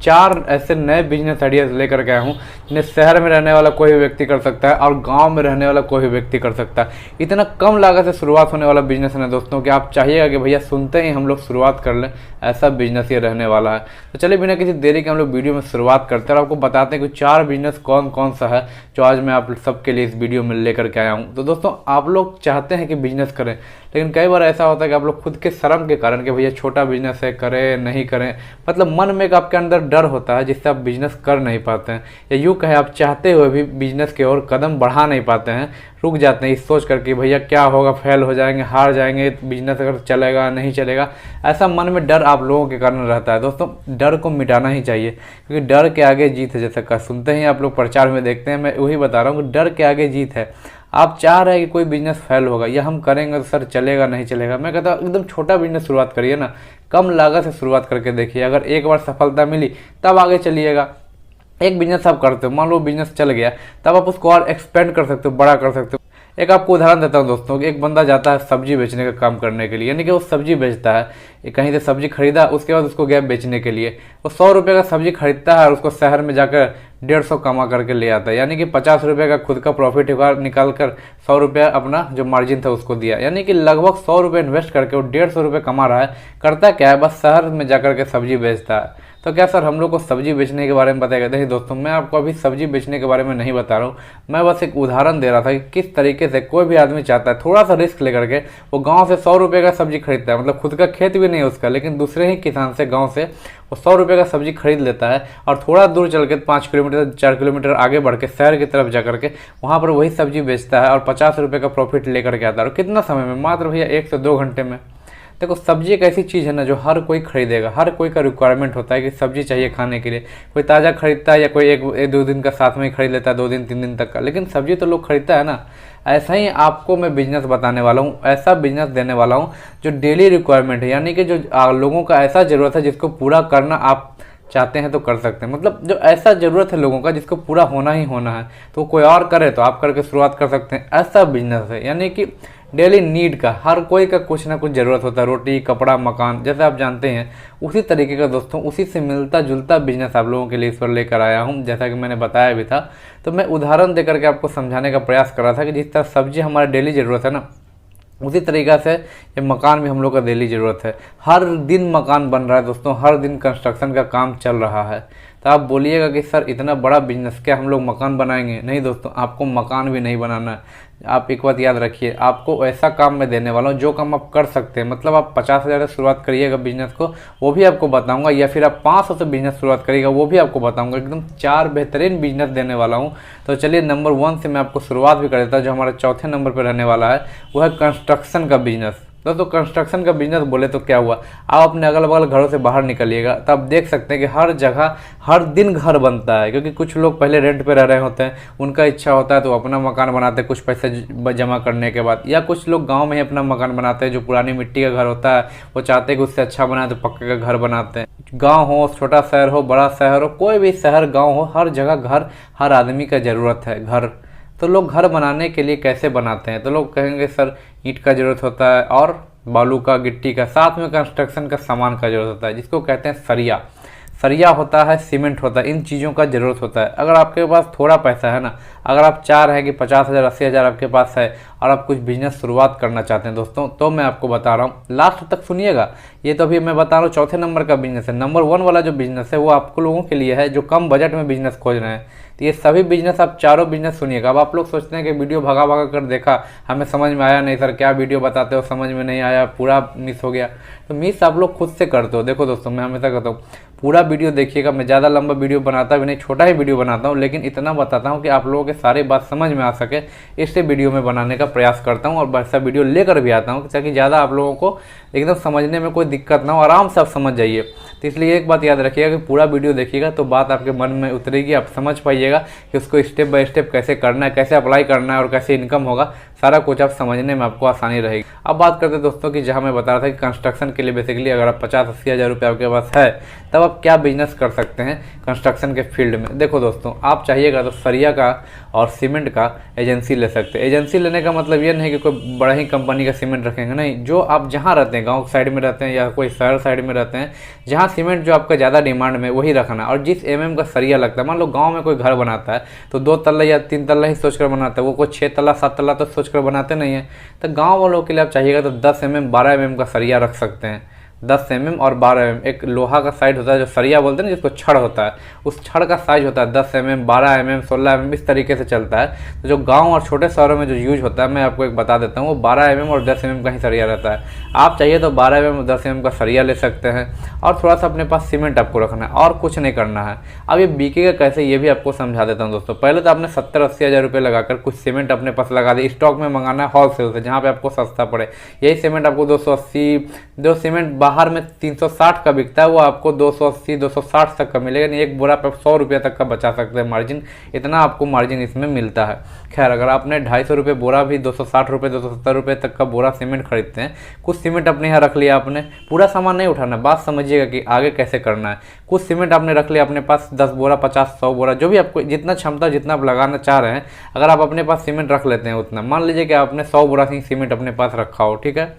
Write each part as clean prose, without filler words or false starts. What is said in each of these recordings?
4 ऐसे नए business ideas लेकर के आया हूँ जिन्हें शहर में रहने वाला कोई भी व्यक्ति कर सकता है और गांव में रहने वाला कोई भी व्यक्ति कर सकता है। इतना कम लागत से शुरुआत होने वाला बिजनेस है ना दोस्तों कि आप चाहिएगा कि भैया सुनते ही हम लोग शुरुआत कर लें, ऐसा बिजनेस ये रहने वाला है। तो चलिए बिना किसी देरी के हम लोग वीडियो में शुरुआत करते हैं और आपको बताते हैं कि 4 बिजनेस कौन कौन सा है जो आज मैं आप सबके लिए इस वीडियो में लेकर के आया हूँ। तो दोस्तों आप लोग चाहते हैं कि बिजनेस करें, लेकिन कई बार ऐसा होता है कि आप लोग खुद के शर्म के कारण कि भैया छोटा बिजनेस है, करें नहीं करें, मतलब मन में एक आपके अंदर डर होता है जिससे आप बिजनेस कर नहीं पाते हैं, या यूँ कहें आप चाहते हुए भी बिजनेस की ओर कदम बढ़ा नहीं पाते हैं, रुक जाते हैं इस सोच करके भैया क्या होगा, फेल हो जाएंगे, हार जाएंगे, बिजनेस अगर चलेगा नहीं चलेगा, ऐसा मन में डर आप लोगों के कारण रहता है। दोस्तों डर को मिटाना ही चाहिए, क्योंकि डर के आगे जीत है। जैसा का सुनते ही आप लोग प्रचार में देखते हैं, मैं वही बता रहा हूँ कि डर के आगे जीत है। आप चाह रहे हैं कि कोई बिजनेस फेल होगा या हम करेंगे तो सर चलेगा नहीं चलेगा, मैं कहता हूँ एकदम छोटा बिजनेस शुरुआत करिए ना, कम लागत से शुरुआत करके देखिए। अगर एक बार सफलता मिली तब आगे चलिएगा। एक बिजनेस आप करते हो, मान लो बिजनेस चल गया, तब आप उसको और एक्सपेंड कर सकते हो, बड़ा कर सकते हो। एक आपको उदाहरण देता हूँ दोस्तों कि एक बंदा जाता है सब्जी बेचने का काम करने के लिए, यानी कि वो सब्जी बेचता है, कहीं से सब्जी खरीदा, उसके बाद उसको गया बेचने के लिए। वो 100 रुपये का सब्जी खरीदता है और उसको शहर में जाकर 150 कमा करके ले आता है, यानी कि 50 रुपये का खुद का प्रॉफिट निकाल कर 100 रुपये अपना जो मार्जिन था उसको दिया, यानी कि लगभग 100 रुपये इन्वेस्ट करके वो 150 रुपये कमा रहा है। करता क्या है, बस शहर में जाकर के सब्जी बेचता है। तो क्या सर हम लोग को सब्जी बेचने के बारे में बताएगा? देखिए दोस्तों, मैं आपको अभी सब्जी बेचने के बारे में नहीं बता रहा हूँ, मैं बस एक उदाहरण दे रहा था कि किस तरीके से कोई भी आदमी चाहता है थोड़ा सा रिस्क लेकर के वो गांव से 100 रुपये का सब्जी खरीदता है, मतलब खुद का खेत भी नहीं है उसका, लेकिन दूसरे ही किसान से गाँव से वो 100 रुपये का सब्जी खरीद लेता है और थोड़ा दूर चल के 5 किलोमीटर 4 किलोमीटर आगे बढ़ के शहर की तरफ जा करके वहाँ पर वही सब्जी बेचता है और 50 रुपये का प्रॉफिट लेकर के आता है। और कितना समय में? मात्र भैया 1 से 2 घंटे में। देखो सब्जी एक ऐसी चीज़ है ना जो हर कोई खरीदेगा, हर कोई का रिक्वायरमेंट होता है कि सब्जी चाहिए खाने के लिए। कोई ताज़ा खरीदता है या कोई एक 2 दिन का साथ में ही खरीद लेता है, 2 दिन 3 दिन तक का, लेकिन सब्जी तो लोग खरीदता है ना। ऐसा ही आपको मैं बिजनेस बताने वाला हूँ, ऐसा बिजनेस देने वाला हूँ जो डेली रिक्वायरमेंट है, यानी कि जो लोगों का ऐसा ज़रूरत है जिसको पूरा करना आप चाहते हैं तो कर सकते हैं, मतलब जो ऐसा ज़रूरत है लोगों का जिसको पूरा होना ही होना है, तो कोई और करे तो आप करके शुरुआत कर सकते हैं। ऐसा बिजनेस है, यानी कि डेली नीड का, हर कोई का कुछ ना कुछ ज़रूरत होता है, रोटी कपड़ा मकान, जैसे आप जानते हैं उसी तरीके का दोस्तों, उसी से मिलता जुलता बिजनेस आप लोगों के लिए इस पर लेकर आया हूँ। जैसा कि मैंने बताया भी था, तो मैं उदाहरण देकर के आपको समझाने का प्रयास कर रहा था कि जिस तरह सब्जी हमारा डेली ज़रूरत है ना, उसी तरीक़ा से ये मकान भी हम लोग का डेली ज़रूरत है। हर दिन मकान बन रहा है दोस्तों, हर दिन कंस्ट्रक्शन का काम चल रहा है। तो आप बोलिएगा कि सर इतना बड़ा बिजनेस क्या हम लोग मकान बनाएंगे? नहीं दोस्तों, आपको मकान भी नहीं बनाना है। आप एक बात याद रखिए, आपको ऐसा काम मैं देने वाला हूँ जो काम आप कर सकते हैं। मतलब आप 50,000 से शुरुआत करिएगा बिजनेस को, वो भी आपको बताऊंगा, या फिर आप 500 से बिजनेस शुरुआत करिएगा, वो भी आपको बताऊंगा। एकदम 4 बेहतरीन बिजनेस देने वाला हूँ। तो चलिए नंबर 1 से मैं आपको शुरुआत भी कर देता हूँ, जो हमारा चौथे नंबर पर रहने वाला है, वो है कंस्ट्रक्शन का बिजनेस। दोस्तों कंस्ट्रक्शन का बिजनेस बोले तो क्या हुआ, आप अपने अगल बगल घरों से बाहर निकलिएगा तो आप देख सकते हैं कि हर जगह हर दिन घर बनता है, क्योंकि कुछ लोग पहले रेंट पे रह रहे होते हैं, उनका इच्छा होता है तो अपना मकान बनाते हैं कुछ पैसे जमा करने के बाद, या कुछ लोग गांव में ही अपना मकान बनाते हैं, जो पुरानी मिट्टी का घर होता है वो चाहते हैं कि उससे अच्छा बनाए तो पक्के का घर बनाते हैं। गाँव हो, छोटा शहर हो, बड़ा शहर हो, कोई भी शहर गाँव हो, हर जगह घर हर आदमी का ज़रूरत है घर। तो लोग घर बनाने के लिए कैसे बनाते हैं? तो लोग कहेंगे सर ईंट का ज़रूरत होता है और बालू का, गिट्टी का, साथ में कंस्ट्रक्शन का सामान का ज़रूरत होता है, जिसको कहते हैं सरिया। सरिया होता है, सीमेंट होता है, इन चीज़ों का ज़रूरत होता है। अगर आपके पास थोड़ा पैसा है ना, अगर आप चाह रहे हैं कि 50,000 80,000 आपके पास है और आप कुछ बिजनेस शुरुआत करना चाहते हैं दोस्तों, तो मैं आपको बता रहा हूँ, लास्ट तक सुनिएगा। ये तो अभी मैं बता रहा हूँ चौथे नंबर का बिजनेस है। नंबर 1 वाला जो बिजनेस है वो आपको लोगों के लिए है जो कम बजट में बिजनेस खोज रहे हैं। तो ये सभी बिजनेस, आप चारों बिजनेस सुनिएगा। अब आप लोग सोचते हैं कि वीडियो भगा भगा कर देखा, हमें समझ में आया नहीं सर, क्या वीडियो बताते हो, समझ में नहीं आया, पूरा मिस हो गया। तो मिस आप लोग खुद से करते हो। देखो दोस्तों, मैं हमेशा कहता हूँ पूरा वीडियो देखिएगा। मैं ज़्यादा लंबा वीडियो बनाता भी नहीं, छोटा ही वीडियो बनाता हूँ, लेकिन इतना बताता हूँ कि आप लोगों के सारी बात समझ में आ सके, इससे वीडियो में बनाने का प्रयास करता हूँ और वैसा वीडियो लेकर भी आता हूँ ताकि ज़्यादा आप लोगों को एकदम समझने में कोई दिक्कत ना हो, आराम से आप समझ जाइए। तो इसलिए एक बात याद रखिएगा कि पूरा वीडियो देखिएगा तो बात आपके मन में उतरेगी, आप समझ पाइएगा कि उसको स्टेप बाय स्टेप कैसे करना है, कैसे अप्लाई करना है और कैसे इनकम होगा, सारा कुछ आप समझने में आपको आसानी रहेगी। अब बात करते हैं दोस्तों कि जहाँ मैं बता रहा था कि कंस्ट्रक्शन के लिए बेसिकली अगर आप 50-80 हज़ार रुपये आपके पास है तब आप क्या बिजनेस कर सकते हैं कंस्ट्रक्शन के फील्ड में। देखो दोस्तों, आप चाहिएगा तो सरिया का और सीमेंट का एजेंसी ले सकते हैं। एजेंसी लेने का मतलब ये नहीं कि कोई बड़ा ही कंपनी का सीमेंट रखेंगे, नहीं। जो आप जहाँ रहते हैं, गाँव साइड में रहते हैं या कोई शहर साइड में रहते हैं, जहाँ सीमेंट जो आपका ज़्यादा डिमांड में वही रखना। और जिस का सरिया लगता है, मान लो गाँव में कोई घर बनाता है तो 2 तल्ला या 3 तल्ला ही सोचकर बनाता है, वो कोई 6 तल्ला 7 तल्ला तो सोचकर बनाते नहीं है। तो गाँव वालों के लिए आप चाहिएगा तो 10 mm 12 mm का सरिया रख सकते हैं। 10 mm और 12 mm एक लोहा का साइड होता है जो सरिया बोलते हैं ना, जिसको छड़ होता है, उस छड़ का साइज होता है 10 mm 12 mm 16 mm इस तरीके से चलता है। तो जो गांव और छोटे शहरों में जो यूज होता है, मैं आपको एक बता देता हूँ, वो 12 mm और 10 mm का ही सरिया रहता है। आप चाहिए तो 12 mm और 10 mm का सरिया ले सकते हैं और थोड़ा सा अपने पास सीमेंट आपको रखना है और कुछ नहीं करना है। अब ये बिकेगा कैसे ये भी आपको समझा देता हूँ दोस्तों। पहले तो आपने 70-80 हज़ार रुपये लगाकर कुछ सीमेंट अपने पास लगा दी, स्टॉक में मंगाना है होलसेल से, जहाँ पे आपको सस्ता पड़े। यही सीमेंट आपको 280, जो सीमेंट बाहर में 360 का बिकता है वो आपको 280-260 तक का मिलेगा। नहीं, एक बोरा पे 100 रुपये तक का बचा सकते हैं मार्जिन, इतना आपको मार्जिन इसमें मिलता है। खैर, अगर आपने 250 रुपये बोरा भी 260 रुपये 270 रुपये तक का बोरा सीमेंट खरीदते हैं, कुछ सीमेंट अपने यहाँ रख लिया आपने, पूरा सामान नहीं उठाना। बात समझिएगा कि आगे कैसे करना है। कुछ सीमेंट आपने रख लिया अपने पास, 10 बोरा 50-100 बोरा, जो भी आपको जितना क्षमता जितना आप लगाना चाह रहे हैं, अगर आप अपने पास सीमेंट रख लेते हैं उतना, मान लीजिए कि आपने 100 बोरा ही सीमेंट अपने पास रखा हो, ठीक है।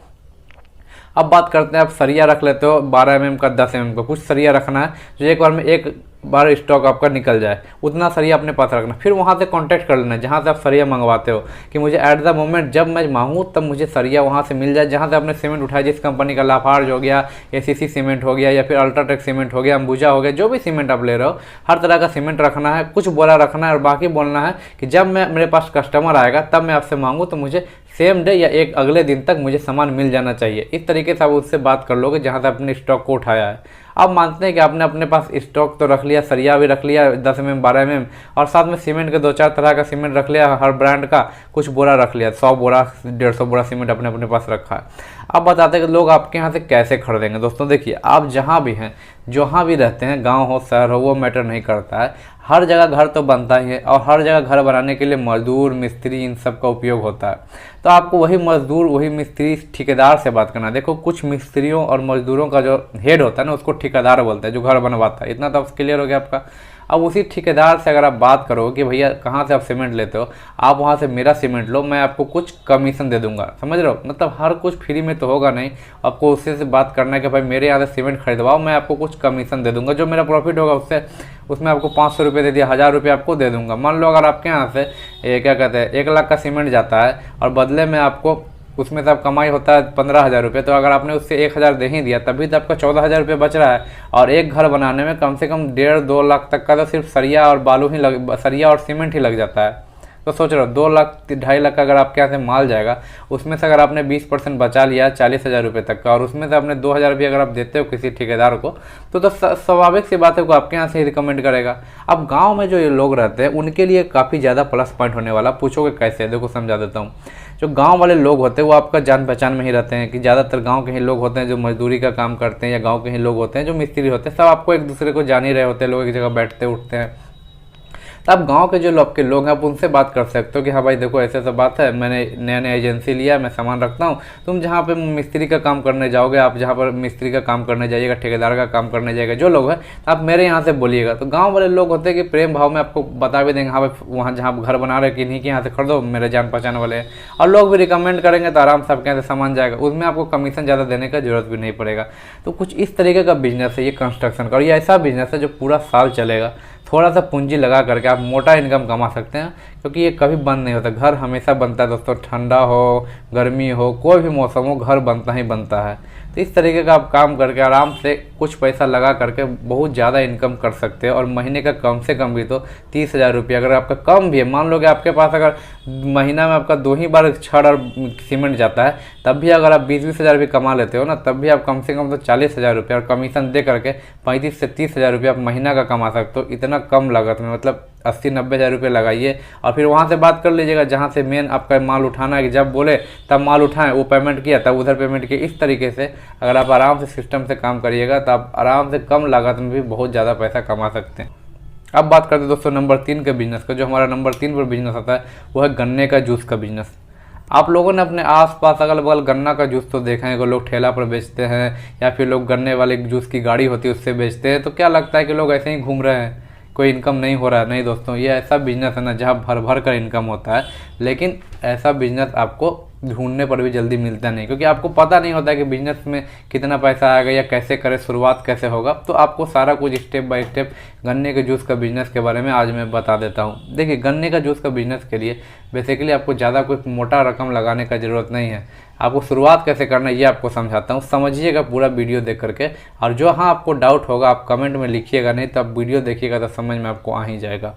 अब बात करते हैं, आप सरिया रख लेते हो 12 mm का 10 mm का, कुछ सरिया रखना है जो एक बार में एक बार स्टॉक आपका निकल जाए, उतना सरिया अपने पास रखना। फिर वहाँ से कांटेक्ट कर लेना जहाँ से आप सरिया मंगवाते हो कि मुझे एट द मोमेंट जब मैं मांगूँ तब मुझे सरिया वहाँ से मिल जाए, जहाँ से आपने सीमेंट उठाया, जिस कंपनी का, लाफार्ज हो गया, ACC सीमेंट हो गया या फिर अल्ट्राटेक सीमेंट हो गया, अंबुजा हो गया, जो भी सीमेंट आप ले रहे हो, हर तरह का सीमेंट रखना है, कुछ बोरा रखना है और बाकी बोलना है कि जब मेरे पास कस्टमर आएगा तब मैं आपसे मांगूँ तो मुझे सेम डे या एक अगले दिन तक मुझे सामान मिल जाना चाहिए। इस तरीके से आप उससे बात कर लोगे जहाँ से आपने स्टॉक को उठाया है। अब मानते हैं कि आपने अपने पास स्टॉक तो रख लिया, सरिया भी रख लिया 10 mm 12 mm और साथ में सीमेंट के 2-4 तरह का सीमेंट रख लिया, हर ब्रांड का कुछ बोरा रख लिया, 100 बोरा 150 बोरा सीमेंट अपने अपने पास रखा है। अब बताते हैं कि लोग आपके यहाँ से कैसे खरीदेंगे। दोस्तों देखिए, आप जहाँ भी हैं, जहाँ भी रहते हैं, गांव हो शहर हो, वो मैटर नहीं करता है, हर जगह घर तो बनता ही है और हर जगह घर बनाने के लिए मजदूर मिस्त्री इन सब का उपयोग होता है। तो आपको वही मजदूर वही मिस्त्री ठेकेदार से बात करना। देखो, कुछ मिस्त्रियों और मजदूरों का जो हेड होता है ना, उसको ठेकेदार बोलते हैं, जो घर बनवाता है। इतना तो क्लियर हो गया आपका। अब उसी ठेकेदार से अगर आप बात करो कि भैया कहाँ से आप सीमेंट लेते हो, आप वहाँ से मेरा सीमेंट लो, मैं आपको कुछ कमीशन दे दूंगा। समझ रहे हो, मतलब हर कुछ फ्री में तो होगा नहीं, आपको उससे से बात करना है कि भाई मेरे यहाँ से सीमेंट खरीदवाओ, मैं आपको कुछ कमीशन दे दूंगा, जो मेरा प्रॉफिट होगा उससे उसमें आपको 500 रुपये दे दिया, 1000 रुपये आपको दे दूंगा। मान लो अगर आपके यहाँ से क्या कहते हैं 1 लाख का सीमेंट जाता है और बदले में आपको उसमें से आप कमाई होता है 15,000 रुपये, तो अगर आपने उससे 1,000 दे ही दिया तभी तो आपका 14,000 रुपये बच रहा है। और एक घर बनाने में कम से कम 1.5-2 लाख तक का तो सिर्फ सरिया और बालू ही सरिया और सीमेंट ही लग जाता है। तो सोच रहे हो 2 लाख 2.5 लाख का अगर आपके यहाँ से माल जाएगा, उसमें से अगर आपने 20% बचा लिया 40,000 रुपये तक का, और उसमें से आपने 2,000 रुपये अगर आप देते हो किसी ठेकेदार को, तो स्वाभाविक सी बात है को आपके यहाँ से ही रिकमेंड करेगा। अब गांव में जो ये लोग रहते हैं उनके लिए काफ़ी ज़्यादा प्लस पॉइंट होने वाला। पूछोगे कैसे, देखो समझा देता हूँ। जो गांव वाले लोग होते हैं वो आपका जान पहचान में ही रहते हैं, कि ज़्यादातर गांव के ही लोग होते हैं जो मजदूरी का काम करते हैं, या गांव के ही लोग होते हैं जो मिस्त्री होते हैं। सब आपको एक दूसरे को जान ही रहे होते हैं, लोग एक जगह बैठते उठते हैं। तो आप गांव के जो आपके लोग हैं आप उनसे बात कर सकते हो कि हाँ भाई देखो ऐसे ऐसा बात है, मैंने नया एजेंसी लिया, मैं सामान रखता हूँ, तुम जहाँ पे मिस्त्री का काम करने जाओगे, आप जहाँ पर मिस्त्री का काम करने जाइएगा, ठेकेदार का काम करने जाइएगा, जो लोग हैं तो आप मेरे यहाँ से बोलिएगा। तो गाँव वाले लोग होते हैं कि प्रेम भाव में आपको बता भी देंगे, हाँ भाई वहाँ जहाँ घर बना रहे किन्हीं के यहाँ से खरीदो, मेरे जान पहचान वाले हैं, और लोग भी रिकमेंड करेंगे तो आराम से आपके यहाँ से सामान जाएगा, उसमें आपको कमीशन ज़्यादा देने का जरूरत भी नहीं पड़ेगा। तो कुछ इस तरीके का बिजनेस है ये कंस्ट्रक्शन का, और ये ऐसा बिजनेस है जो पूरा साल चलेगा। थोड़ा सा पूंजी लगा करके आप मोटा इनकम कमा सकते हैं, क्योंकि ये कभी बंद नहीं होता। घर हमेशा बनता है दोस्तों, ठंडा हो गर्मी हो कोई भी मौसम हो, घर बनता ही बनता है। तो इस तरीके का आप काम करके आराम से कुछ पैसा लगा करके बहुत ज़्यादा इनकम कर सकते हैं। और महीने का कम से कम भी तो 30,000 रुपये, अगर आपका कम भी है, मान लो कि आपके पास अगर महीना में आपका 2 ही बार छड़ और सीमेंट जाता है, तब भी अगर आप 20-20 हज़ार भी कमा लेते हो ना, तब भी आप कम से कम तो 40,000 रुपये और कमीशन दे करके 35 से 30,000 रुपये आप महीना का कमा सकते हो, इतना कम लागत में। मतलब 80-90 हज़ार रुपये लगाइए और फिर वहाँ से बात कर लीजिएगा जहाँ से मेन आपका माल उठाना है, कि जब बोले तब माल उठाएं, वो पेमेंट किया तब उधर पेमेंट किया। इस तरीके से अगर आप आराम से सिस्टम से काम करिएगा तो आप आराम से कम लागत में भी बहुत ज़्यादा पैसा कमा सकते हैं। अब बात करते हैं दोस्तों नंबर 3 के बिजनेस का। जो हमारा नंबर 3 पर बिजनेस आता है वो है गन्ने का जूस का बिजनेस। आप लोगों ने अपने आसपास अगल बगल गन्ना का जूस तो देखा है कि लोग ठेला पर बेचते हैं या फिर लोग गन्ने वाले जूस की गाड़ी होती है उससे बेचते हैं, तो क्या लगता है कि लोग ऐसे ही घूम रहे हैं, कोई इनकम नहीं हो रहा है? नहीं दोस्तों, ये ऐसा बिजनेस है ना जहाँ भर भर कर इनकम होता है, लेकिन ऐसा बिजनेस आपको ढूंढने पर भी जल्दी मिलता नहीं, क्योंकि आपको पता नहीं होता है कि बिजनेस में कितना पैसा आएगा या कैसे करें, शुरुआत कैसे होगा। तो आपको सारा कुछ स्टेप बाय स्टेप गन्ने के जूस का बिजनेस के बारे में आज मैं बता देता हूँ। देखिए, गन्ने का जूस का बिजनेस के लिए बेसिकली आपको ज़्यादा कोई मोटा रकम लगाने का ज़रूरत नहीं है। आपको शुरुआत कैसे करना है ये आपको समझाता हूँ, समझिएगा पूरा वीडियो देख करके। और जो हाँ आपको डाउट होगा आप कमेंट में लिखिएगा, नहीं तो आप वीडियो देखिएगा तो समझ में आपको आ ही जाएगा।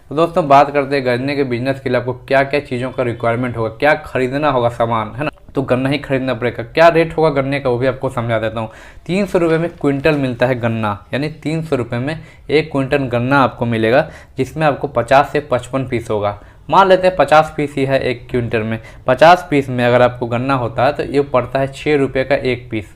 तो दोस्तों, बात करते हैं गन्ने के बिजनेस के लिए आपको क्या क्या चीज़ों का रिक्वायरमेंट होगा, क्या खरीदना होगा सामान, है ना। तो गन्ना ही खरीदना पड़ेगा। क्या रेट होगा गन्ने का वो भी आपको समझा देता हूँ। 300 रुपये में क्विंटल मिलता है गन्ना, यानी 300 रुपये में 1 क्विंटल गन्ना आपको मिलेगा, जिसमें आपको 50 से 55 पीस होगा। मान लेते हैं 50 पीस ही है 1 क्विंटल में। 50 पीस में अगर आपको गन्ना होता है तो ये पड़ता है 6 रुपये का 1 पीस।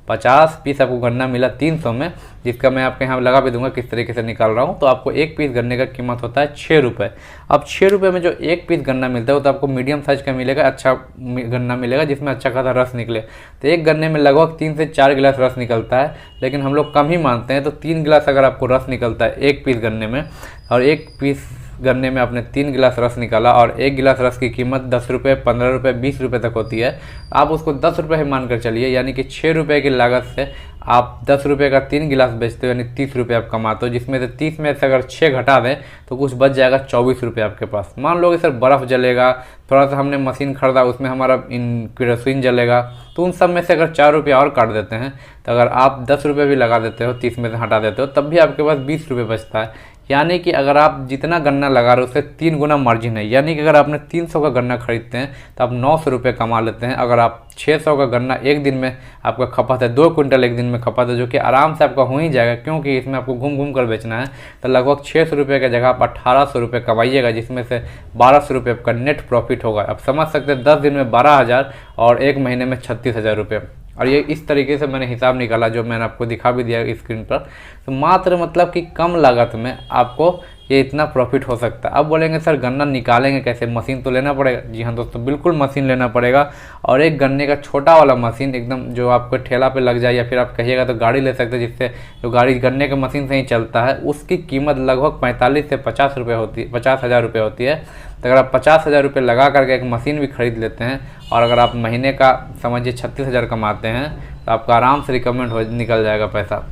50 पीस आपको गन्ना मिला 300 में, जिसका मैं आपके यहाँ लगा भी दूंगा किस तरीके से निकाल रहा हूँ। तो आपको 1 पीस गन्ने का कीमत होता है 6 रुपये। अब 6 रुपये में जो 1 पीस गन्ना मिलता है वो तो आपको मीडियम साइज का मिलेगा, अच्छा गन्ना मिलेगा जिसमें अच्छा खासा रस निकले। तो एक गन्ने में लगभग 3 से 4 गिलास रस निकलता है, लेकिन हम लोग कम ही मानते हैं। तो 3 गिलास अगर आपको रस निकलता है 1 पीस गन्ने में, और 1 पीस गन्ने में आपने 3 गिलास रस निकाला, और 1 गिलास रस की कीमत 10 रुपये, 15 रुपये, 20 रुपये तक होती है। आप उसको 10 रुपये ही मानकर चलिए, यानी कि 6 रुपये की लागत से आप 10 रुपये का 3 गिलास बेचते हो, यानी 30 रुपये आप कमाते हो, जिसमें से 30 में से अगर 6 घटा दें तो कुछ बच जाएगा 24 रुपये आपके पास। मान लो कि सर बर्फ़ जलेगा, थोड़ा सा हमने मशीन खरीदा उसमें हमारा केरोसिन जलेगा, तो उन सब में से अगर 4 रुपये और काट देते हैं, तो अगर आप 10 रुपये भी लगा देते हो, 30 में से हटा देते हो, तब भी आपके पास 20 रुपये बचता है। यानी कि अगर आप जितना गन्ना लगा रहे हो उससे 3 गुना मार्जिन है। यानी कि अगर आपने 300 का गन्ना खरीदते हैं तो आप 900 रुपये कमा लेते हैं। अगर आप 600 का गन्ना एक दिन में आपका खपत है, 2 क्विंटल एक दिन में खपत है, जो कि आराम से आपका हो ही जाएगा, क्योंकि इसमें आपको घूम घूम कर बेचना है। तो लगभग 600 रुपये की जगह आप 1800 रुपये कमाइएगा, जिसमें से 1200 रुपये आपका नेट प्रॉफिट होगा। आप समझ सकते हैं 10 दिन में 12,000 और 1 महीने में 36,000 रुपये। और ये इस तरीके से मैंने हिसाब निकाला, जो मैंने आपको दिखा भी दिया स्क्रीन पर। तो मात्र मतलब कि कम लागत में आपको ये इतना प्रॉफिट हो सकता है। अब बोलेंगे सर गन्ना निकालेंगे कैसे, मशीन तो लेना पड़ेगा। जी हाँ दोस्तों, बिल्कुल मशीन लेना पड़ेगा। और एक गन्ने का छोटा वाला मशीन एकदम जो आपको ठेला पे लग जाए, या फिर आप कहिएगा तो गाड़ी ले सकते हैं, जिससे जो गाड़ी गन्ने के मशीन से ही चलता है, उसकी कीमत लगभग 45 से 50 रुपये होती है, 50,000 रुपये होती है। तो अगर आप 50,000 रुपये लगा करके एक मशीन भी खरीद लेते हैं, और अगर आप महीने का समझिए 36,000 कमाते हैं, तो आपका आराम से रिकमेंड हो निकल जाएगा पैसा।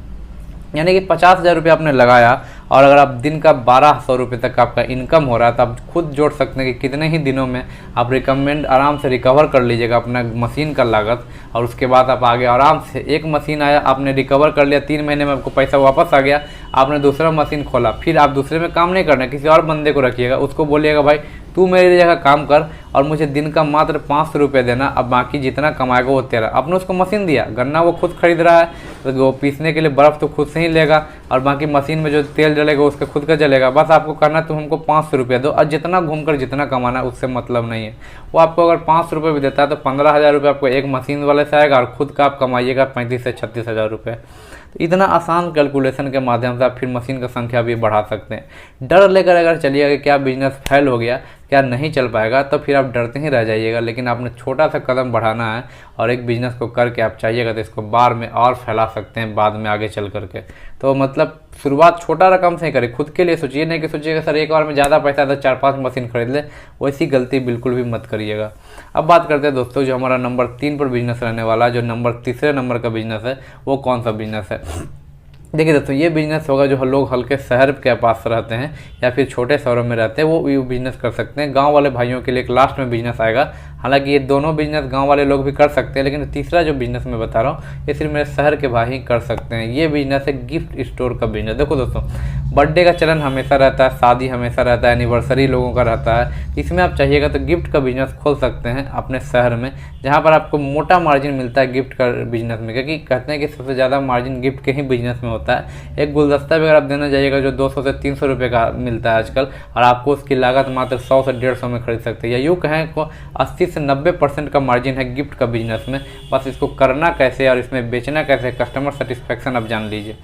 यानी कि 50,000 रुपये आपने लगाया, और अगर आप दिन का 1200 रुपये तक आपका इनकम हो रहा है, तो आप खुद जोड़ सकते हैं कि कितने ही दिनों में आप रिकमेंड आराम से रिकवर कर लीजिएगा अपना मशीन का लागत। और उसके बाद आप आगे आराम से, एक मशीन आया आपने रिकवर कर लिया, 3 महीने में आपको पैसा वापस आ गया, आपने दूसरा मशीन खोला, फिर आप दूसरे में काम नहीं करना, किसी और बंदे को रखिएगा, उसको बोलिएगा भाई तू मेरी जगह काम कर और मुझे दिन का मात्र 500 रुपये देना, अब बाकी जितना कमाएगा वो तेरा। आपने उसको मशीन दिया, गन्ना वो खुद खरीद रहा है, तो वो पीसने के लिए बर्फ़ तो खुद से ही लेगा, और बाकी मशीन में जो तेल जलेगा उसका खुद का जलेगा। बस आपको करना तुम हमको 500 रुपये दो, और जितना घूम कर जितना कमाना है उससे मतलब नहीं है। वो आपको अगर 500 रुपये भी देता है तो 15,000 रुपये आपको एक मशीन वाले से आएगा, और खुद का आप कमाइएगा 35 से 36,000 रुपये। तो इतना आसान कैलकुलेशन के माध्यम से आप फिर मशीन का संख्या भी बढ़ा सकते हैं। डर लेकर अगर चलिएगा कि क्या बिजनेस फेल हो गया, क्या नहीं चल पाएगा, तो फिर आप डरते ही रह जाइएगा। लेकिन आपने छोटा सा कदम बढ़ाना है, और एक बिजनेस को करके आप चाहिएगा तो इसको बार में और फैला सकते हैं बाद में आगे चल करके। तो मतलब शुरुआत छोटा रकम से ही करें, खुद के लिए सोचिए, नहीं कि सोचिएगा सर एक बार में ज़्यादा पैसा तो 4-5 मशीन खरीद ले, वैसी गलती बिल्कुल भी मत करिएगा। अब बात करते हैं दोस्तों, जो हमारा नंबर 3 पर बिजनेस रहने वाला है, जो तीसरे नंबर का बिजनेस है, वो कौन सा बिजनेस है। देखिए दोस्तों, ये बिज़नेस होगा जो लोग हल्के शहर के पास रहते हैं या फिर छोटे शहरों में रहते हैं, वो बिज़नेस कर सकते हैं। गांव वाले भाइयों के लिए एक लास्ट में बिज़नेस आएगा। हालांकि ये दोनों बिज़नेस गांव वाले लोग भी कर सकते हैं, लेकिन तीसरा जो बिज़नेस मैं बता रहा हूँ ये सिर्फ मेरे शहर के भाई ही कर सकते हैं। ये बिज़नेस है गिफ्ट स्टोर का बिज़नेस। देखो दोस्तों, बर्थडे का चलन हमेशा रहता है, शादी हमेशा रहता है, एनिवर्सरी लोगों का रहता है। इसमें आप चाहिएगा तो गिफ्ट का बिज़नेस खोल सकते हैं अपने शहर में, जहाँ पर आपको मोटा मार्जिन मिलता है गिफ्ट का बिज़नेस में, क्योंकि कहते हैं कि सबसे ज़्यादा मार्जिन गिफ्ट के ही बिज़नेस में होता है। एक गुलदस्ता भी अगर आप देना जाइएगा जो 200 से 300 रुपये का मिलता है आजकल, और आपको उसकी लागत मात्र 100 से 150 में खरीद सकते हैं, या यूँ कहें को 80 से 90% का मार्जिन है गिफ्ट का बिजनेस में। बस इसको करना कैसे और इसमें बेचना कैसे, कस्टमर सेटिस्फेक्शन आप जान लीजिए।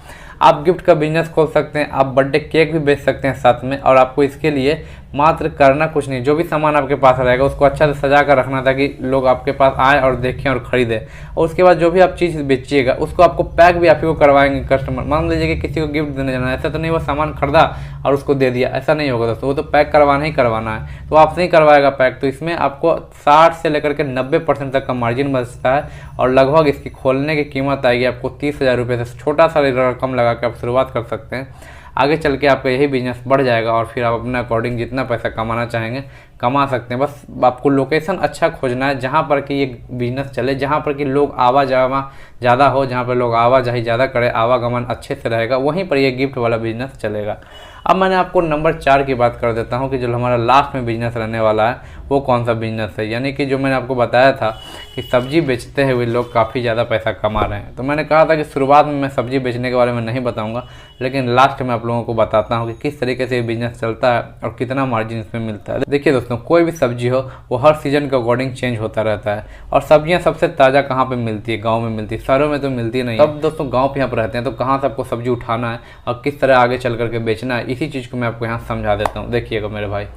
आप गिफ्ट का बिजनेस खोल सकते हैं, आप बर्थडे केक भी बेच सकते हैं साथ में, और आपको इसके लिए मात्र करना कुछ नहीं, जो भी सामान आपके पास रहेगा उसको अच्छा से सजा कर रखना ताकि लोग आपके पास आए और देखें और ख़रीदें। और उसके बाद जो भी आप चीज़ बेचिएगा उसको आपको पैक भी आप ही को करवाएंगे कस्टमर। मान लीजिए कि किसी को गिफ्ट देने जाना है, ऐसा तो नहीं वो सामान खरीदा और उसको दे दिया, ऐसा नहीं होगा दोस्तों, वो तो पैक करवाना ही करवाना है। तो आपसे ही करवाएगा पैक, तो इसमें आपको 60 से लेकर के 90% तक का मार्जिन बचता है और लगभग इसकी खोलने की कीमत आएगी आपको 30,000 रुपये से। छोटा सा रकम लगा के आप शुरुआत कर सकते हैं, आगे चल के आपका यही बिजनेस बढ़ जाएगा और फिर आप अपने अकॉर्डिंग जितना पैसा कमाना चाहेंगे कमा सकते हैं। बस आपको लोकेशन अच्छा खोजना है जहाँ पर कि ये बिजनेस चले, जहाँ पर कि लोग आवाजाही ज़्यादा हो, जहाँ पर लोग आवाजाही ज़्यादा करें, आवागमन अच्छे से रहेगा, वहीं पर ये गिफ्ट वाला बिजनेस चलेगा। अब मैंने आपको नंबर 4 की बात कर देता हूँ कि जो हमारा लास्ट में बिजनेस रहने वाला है वो कौन सा बिजनेस है। यानी कि जो मैंने आपको बताया था कि सब्जी बेचते हुए लोग काफ़ी ज़्यादा पैसा कमा रहे हैं, तो मैंने कहा था कि शुरुआत में मैं सब्जी बेचने के बारे में नहीं बताऊंगा, लेकिन लास्ट में आप लोगों को बताता हूँ कि किस तरीके से ये बिजनेस चलता है और कितना मार्जिन इसमें मिलता है। देखिए दोस्तों, कोई भी सब्जी हो वो हर सीजन के अकॉर्डिंग चेंज होता रहता है और सब्जियाँ सबसे ताज़ा कहाँ पर मिलती है? गाँव में मिलती है, शहरों में तो मिलती नहीं। अब दोस्तों गाँव पे यहाँ पर रहते हैं तो कहाँ से आपको सब्जी उठाना है और किस तरह आगे चल करके बेचना है, इसी चीज़ को मैं आपको यहाँ समझा देता हूँ। देखिएगा मेरे भाई,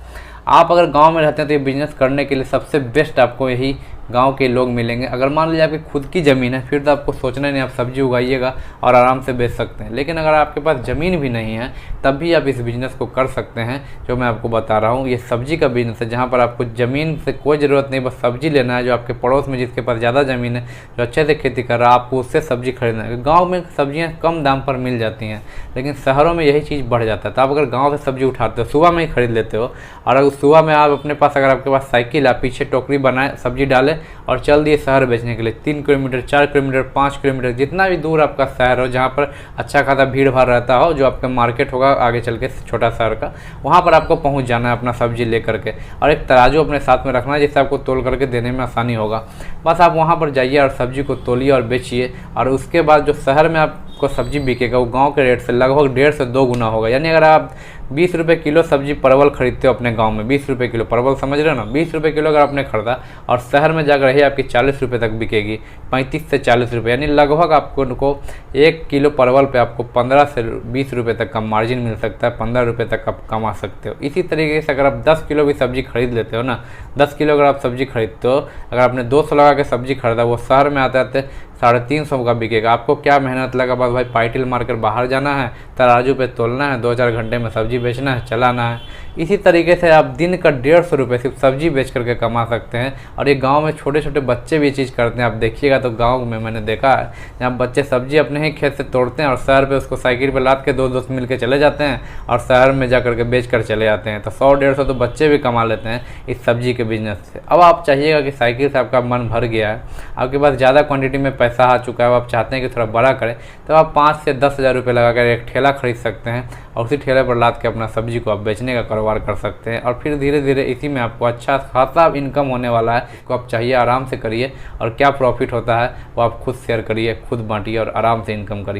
आप अगर गांव में रहते हैं तो ये बिज़नेस करने के लिए सबसे बेस्ट आपको यही गांव के लोग मिलेंगे। अगर मान लीजिए आपकी खुद की ज़मीन है फिर तो आपको सोचना नहीं, आप सब्जी उगाइएगा और आराम से बेच सकते हैं। लेकिन अगर आपके पास ज़मीन भी नहीं है तब भी आप इस बिज़नेस को कर सकते हैं जो मैं आपको बता रहा हूँ। ये सब्जी का बिज़नेस है जहाँ पर आपको ज़मीन से कोई ज़रूरत नहीं, बस सब्जी लेना है। जो आपके पड़ोस में जिसके पास ज़्यादा ज़मीन है, जो अच्छे से खेती कर रहा है, आपको उससे सब्जी खरीदना है। गाँव में सब्जियाँ कम दाम पर मिल जाती हैं, लेकिन शहरों में यही चीज़ बढ़ जाता है। तो आप अगर गाँव से सब्जी उठाते हो, सुबह में ही खरीद लेते हो, और अगर सुबह में आप अपने पास, अगर आपके पास साइकिल है, पीछे टोकरी बनाए, सब्जी डाले और चल दिए शहर बेचने के लिए 3 किलोमीटर, 4 किलोमीटर, 5 किलोमीटर, जितना भी दूर आपका शहर हो जहाँ पर अच्छा खासा भीड़ भाड़ रहता हो, जो आपका मार्केट होगा आगे चल के छोटा शहर का, वहाँ पर आपको पहुँच जाना है अपना सब्जी ले करके। और एक तराजू अपने साथ में रखना है जिससे आपको तोल करके देने में आसानी होगा। बस आप वहाँ पर जाइए और सब्जी को तोलिए और बेचिए, और उसके बाद जो शहर में आपको सब्जी बिकेगा वो गाँव के रेट से लगभग 1.5 से 2 गुना होगा। यानी अगर आप 20 रुपये किलो सब्जी परवल खरीदते हो अपने गांव में, 20 रुपये किलो परवल, समझ रहे हो ना, 20 रुपये किलो अगर आपने खरीदा और शहर में जाकर रही आपकी 40 रुपये तक बिकेगी, 35 से 40 रुपये, यानी लगभग आपको 1 किलो परवल पे आपको 15 से 20 रुपये तक का मार्जिन मिल सकता है, 15 रुपये तक आप कमा सकते हो। इसी तरीके से अगर आप 10 किलो भी सब्जी खरीद लेते हो ना, 10 किलो अगर आप सब्जी खरीदते हो, अगर आपने 200 लगा के सब्जी खरीदा, वो शहर में आते आते 350 का बिकेगा। आपको क्या मेहनत लगा, बस भाई पाइटिल मारकर बाहर जाना है, तराजू पे तोलना है, 2-4 घंटे में सब्जी बेचना है, चलाना है। इसी तरीके से आप दिन का 150 रुपये सिर्फ सब्जी बेच करके कमा सकते हैं। और ये गांव में छोटे छोटे बच्चे भी ये चीज़ करते हैं। आप देखिएगा तो गांव में मैंने देखा है जहाँ बच्चे सब्जी अपने ही खेत से तोड़ते हैं और शहर पे उसको साइकिल पे लाद के 2 दोस्त मिल के चले जाते हैं और शहर में जा करके बेच कर चले जाते हैं। तो 100-150 तो बच्चे भी कमा लेते हैं इस सब्जी के बिजनेस से। अब आप चाहिएगा कि साइकिल से आपका मन भर गया है, आपके पास ज़्यादा क्वान्टिटी में पैसा आ चुका है, आप चाहते हैं कि थोड़ा बड़ा करें, तो आप 5 से 10 हज़ार रुपये लगाकर एक ठेला खरीद सकते हैं और उसी ठेले पर लाद के अपना सब्जी को आप बेचने का कारोबार कर सकते हैं। और फिर धीरे धीरे इसी में आपको अच्छा खासा इनकम होने वाला है। को आप चाहिए आराम से करिए और क्या प्रॉफिट होता है वो आप खुद शेयर करिए, खुद बांटिए और आराम से इनकम करिए।